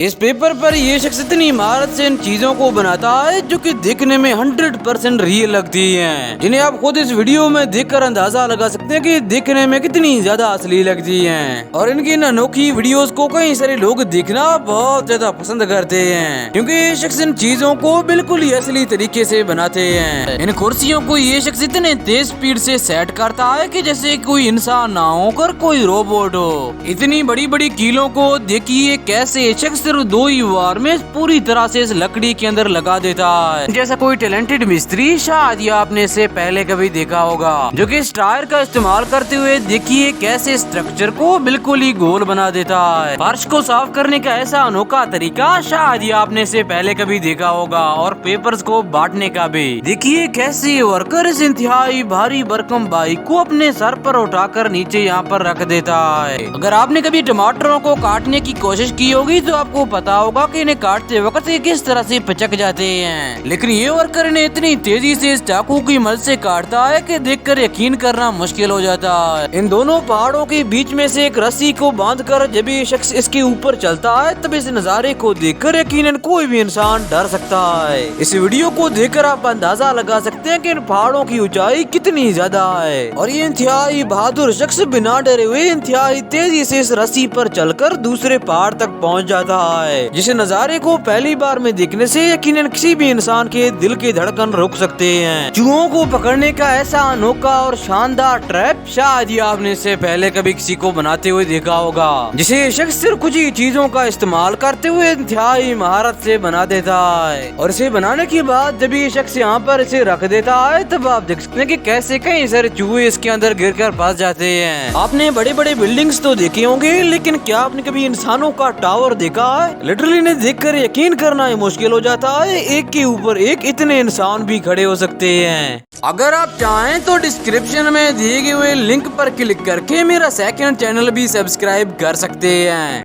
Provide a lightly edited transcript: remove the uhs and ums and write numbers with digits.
इस पेपर पर ये शख्स इतनी महारत से इन चीजों को बनाता है जो कि देखने में 100% रियल लगती हैं, जिन्हें आप खुद इस वीडियो में देखकर अंदाजा लगा सकते हैं कि देखने में कितनी ज्यादा असली लगती हैं। और इनकी इन अनोखी वीडियोस को कई सारे लोग देखना बहुत ज्यादा पसंद करते हैं, क्योंकि ये शख्स इन चीजों को बिल्कुल ही असली तरीके से बनाते हैं। इन कुर्सियों को ये शख्स इतने तेज स्पीड से सेट करता है कि जैसे कोई इंसान ना होकर कोई रोबोट हो। इतनी बड़ी बड़ी कीलों को देखिए कैसे शख्स सिर्फ 2 ही बार में पूरी तरह से इस लकड़ी के अंदर लगा देता है, जैसा कोई टैलेंटेड मिस्त्री शायद या आपने से पहले कभी देखा होगा, जो कि इस टायर का इस्तेमाल करते हुए देखिए कैसे स्ट्रक्चर को बिल्कुल ही गोल बना देता है। फर्श को साफ करने का ऐसा अनोखा तरीका शायद या आपने से पहले कभी देखा होगा, और पेपर्स को बांटने का भी। देखिए कैसे वर्कर इस इंतहाई भारी भरकम बाइक को अपने सर पर उठाकर नीचे यहाँ पर रख देता है। अगर आपने कभी टमाटरों को काटने की कोशिश की होगी तो आपको पता होगा कि इन्हें काटते वक्त ये किस तरह से पिचक जाते हैं, लेकिन ये वर्कर इन्हें इतनी तेजी से इस चाकू की मदद से काटता है कि देखकर यकीन करना मुश्किल हो जाता है। इन दोनों पहाड़ों के बीच में से एक रस्सी को बांधकर जब ये शख्स इसके ऊपर चलता है तब इस नजारे को देखकर यकीनन कोई भी इंसान डर सकता है। इस वीडियो को देखकर आप अंदाजा लगा सकते हैं कि इन पहाड़ों की ऊंचाई कितनी ज्यादा है, और ये इंतहाई बहादुर शख्स बिना डरे हुए इंतहाई तेजी से इस रस्सी पर चलकर दूसरे पहाड़ तक पहुंच जाता है, जिस नजारे को पहली बार में देखने से यकीनन किसी भी इंसान के दिल की धड़कन रुक सकते हैं। चूहों को पकड़ने का ऐसा अनोखा और शानदार ट्रैप शायद ही आपने इससे पहले कभी किसी को बनाते हुए देखा होगा, जिसे ये शख्स सिर्फ कुछ ही चीजों का इस्तेमाल करते हुए इंतहाई महारत से बना देता है। और इसे बनाने के बाद जब ये शख्स यहाँ पर इसे रख देता है तब आप देख सकते हैं कि कैसे कई सारे चूहे इसके अंदर गिर कर फंस जाते हैं। आपने बड़े बड़े बिल्डिंग्स तो देखे होंगे, लेकिन क्या आपने कभी इंसानों का टावर देखा है? लिटरली इन्हें देखकर यकीन करना ही मुश्किल हो जाता है, एक के ऊपर एक इतने इंसान भी खड़े हो सकते हैं। अगर आप चाहें तो डिस्क्रिप्शन में दिए गए हुए लिंक पर क्लिक करके मेरा सेकंड चैनल भी सब्सक्राइब कर सकते हैं।